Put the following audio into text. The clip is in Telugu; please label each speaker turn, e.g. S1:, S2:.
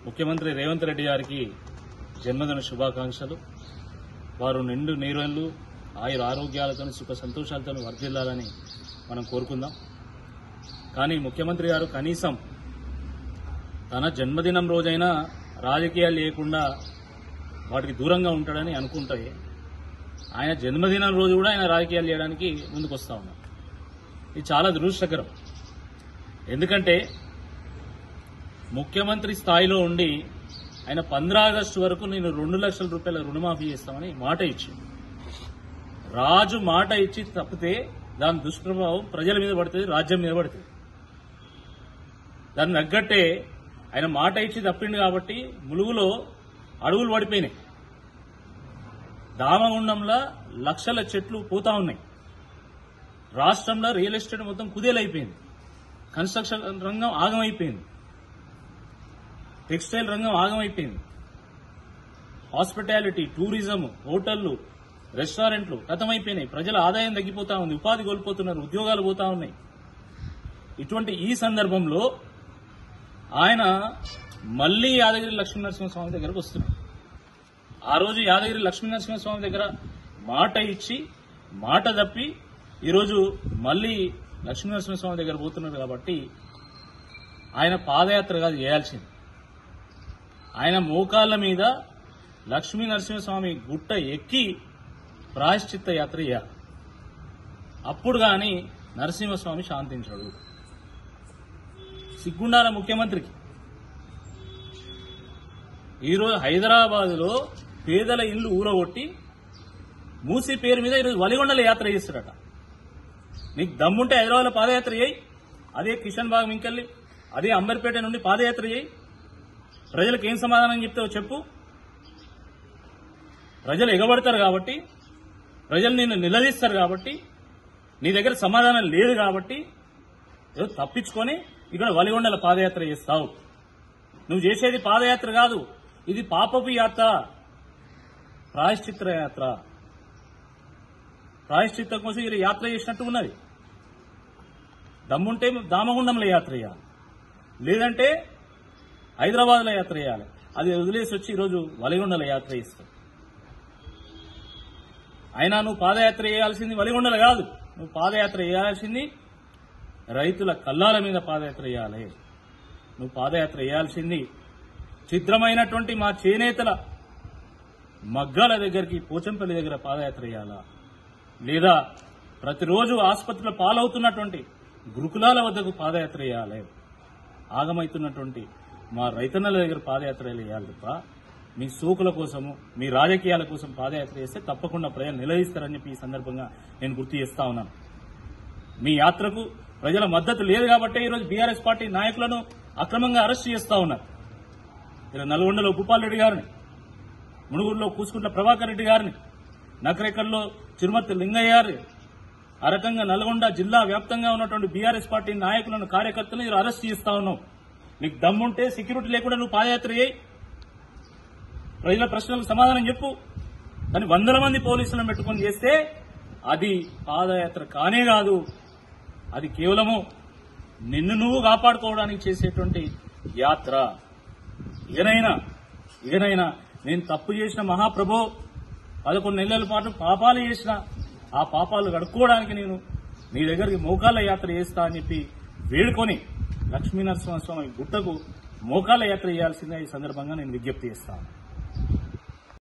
S1: ముఖ్యమంత్రి రేవంత్ రెడ్డి గారికి జన్మదిన శుభాకాంక్షలు. వారు నిండు నీరెళ్లు ఆయుర ఆరోగ్యాలతో సుఖ సంతోషాలతో వర్ధిల్లాలని మనం కోరుకుందాం. కానీ ముఖ్యమంత్రి గారు కనీసం తన జన్మదినం రోజైనా రాజకీయాలు లేకుండా వాటికి దూరంగా ఉంటాడని అనుకుంటే ఆయన జన్మదినం రోజు కూడా ఆయన రాజకీయాలు చేయడానికి ముందుకు వస్తా ఉన్నారు. ఇది చాలా దురదృష్టకరం. ఎందుకంటే ముఖ్యమంత్రి స్థాయిలో ఉండి ఆయన 15 ఆగస్టు వరకు నేను 2 లక్షల రూపాయల రుణమాఫీ చేస్తామని మాట ఇచ్చింది. రాజు మాట ఇచ్చి తప్పితే దాని దుష్ప్రభావం ప్రజల మీద పడుతుంది, రాజ్యం మీద పడుతుంది. దాన్ని తగ్గట్టే ఆయన మాట ఇచ్చి తప్పిండు కాబట్టి ములుగులో అడవులు పడిపోయినాయి. దామగుండంలో లక్షల చెట్లు పోతా ఉన్నాయి. రాష్ట్రంలో రియల్ ఎస్టేట్ మొత్తం కుదేలైపోయింది. కన్స్ట్రక్షన్ రంగం ఆగమైపోయింది. టెక్స్టైల్ రంగం ఆగమైపోయింది. హాస్పిటాలిటీ, టూరిజం, హోటళ్లు, రెస్టారెంట్లు గతమైపోయినాయి. ప్రజల ఆదాయం తగ్గిపోతా ఉంది, ఉపాధి కోల్పోతున్నారు, ఉద్యోగాలు పోతా ఉన్నాయి. ఇటువంటి ఈ సందర్భంలో ఆయన మళ్లీ యాదగిరి లక్ష్మీనరసింహస్వామి దగ్గరకు వస్తున్నారు. ఆ రోజు యాదగిరి లక్ష్మీనరసింహస్వామి దగ్గర మాట ఇచ్చి మాట తప్పి ఈరోజు మళ్లీ లక్ష్మీనరసింహస్వామి దగ్గర పోతున్నారు. కాబట్టి ఆయన పాదయాత్ర కాదు చేయాల్సింది, ఆయన మోకాళ్ల మీద లక్ష్మీనరసింహస్వామి గుట్ట ఎక్కి ప్రాయశ్చిత్త యాత్ర చేయాలి. అప్పుడు గాని నరసింహస్వామి శాంతించాడు. సిగ్గుండాల ముఖ్యమంత్రికి. ఈరోజు హైదరాబాద్లో పేదల ఇల్లు ఊరగొట్టి మూసీ పేరు మీద ఈరోజు వలిగొండల యాత్ర చేస్తాడట. నీకు దమ్ముంటే హైదరాబాద్లో పాదయాత్ర చేయి, అదే కిషన్ బాగ్ మింకెళ్ళి అదే అంబర్పేట నుండి పాదయాత్ర చేయి. ప్రజలకు ఏం సమాధానం చెప్తావో చెప్పు. ప్రజలు ఎగబడతారు కాబట్టి, ప్రజలు నిన్ను నిలదీస్తారు కాబట్టి, నీ దగ్గర సమాధానం లేదు కాబట్టి ఏదో తప్పించుకొని ఇక్కడ వలిగొండల పాదయాత్ర చేస్తావు. నువ్వు చేసేది పాదయాత్ర కాదు, ఇది పాపపు యాత్ర, ప్రాయశ్చిత్ర యాత్ర. ప్రాయశ్చిత్తం కోసం ఇది యాత్ర చేసినట్టు ఉన్నది. దమ్ముంటే దామగుండంలో యాత్ర చేయాలి, లేదంటే హైదరాబాద్లో యాత్ర చేయాలి. అది వదిలేసి వచ్చి ఈరోజు వలిగొండల యాత్ర చేస్తావు. అయినా నువ్వు పాదయాత్ర చేయాల్సింది వలిగొండలు కాదు, నువ్వు పాదయాత్ర చేయాల్సింది రైతుల కల్లాల మీద పాదయాత్ర చేయాలి. నువ్వు పాదయాత్ర చేయాల్సింది ఛిద్రమైనటువంటి మా చేనేతల మగ్గాల దగ్గరికి పోచంపల్లి దగ్గర పాదయాత్ర చేయాలా, లేదా ప్రతిరోజు ఆసుపత్రిలో పాలవుతున్నటువంటి గురుకులాల వద్దకు పాదయాత్ర చేయాలి. ఆగమైతున్నటువంటి మా రైతన్నల దగ్గర పాదయాత్ర చేయాలి తప్ప మీ సోకుల కోసము, మీ రాజకీయాల కోసం పాదయాత్ర చేస్తే తప్పకుండా ప్రజలు నిలదీస్తారని చెప్పి ఈ సందర్భంగా నేను గుర్తు చేస్తా ఉన్నాను. మీ యాత్రకు ప్రజల మద్దతు లేదు కాబట్టి ఈరోజు బీఆర్ఎస్ పార్టీ నాయకులను అక్రమంగా అరెస్ట్ చేస్తా ఉన్నారు. ఇలా నల్గొండలో భూపాల్ రెడ్డి గారిని, మునుగూరులో కూసుకుంట్ల ప్రభాకర్ రెడ్డి గారిని, నకరేకల్లో చిరుమర్తి లింగయ్య గారిని, ఆ రకంగా నల్గొండ జిల్లా వ్యాప్తంగా ఉన్నటువంటి బీఆర్ఎస్ పార్టీ నాయకులను, కార్యకర్తలను మీరు అరెస్ట్ చేస్తా ఉన్నావు. నీకు దమ్ముంటే సెక్యూరిటీ లేకుండా నువ్వు పాదయాత్ర చేయి, ప్రజల ప్రశ్నలకు సమాధానం చెప్పు. కానీ 100 మంది పోలీసులను పెట్టుకుని చేస్తే అది పాదయాత్ర కానే కాదు. అది కేవలము నిన్ను నువ్వు కాపాడుకోవడానికి చేసేటువంటి యాత్ర. ఇకనైనా నేను తప్పు చేసిన మహాప్రభో, 11 నెలల పాటు పాపాలు చేసిన ఆ పాపాలు కడుక్కోవడానికి నేను నీ దగ్గరికి మోకాళ్ళ యాత్ర చేస్తా అని చెప్పి వేడుకొని లక్ష్మీనరసింహస్వామి గుట్టకు మోకాళ్ళ యాత్ర చేయాల్సిందే ఈ సందర్భంగా నేను విజ్ఞప్తి చేస్తాను.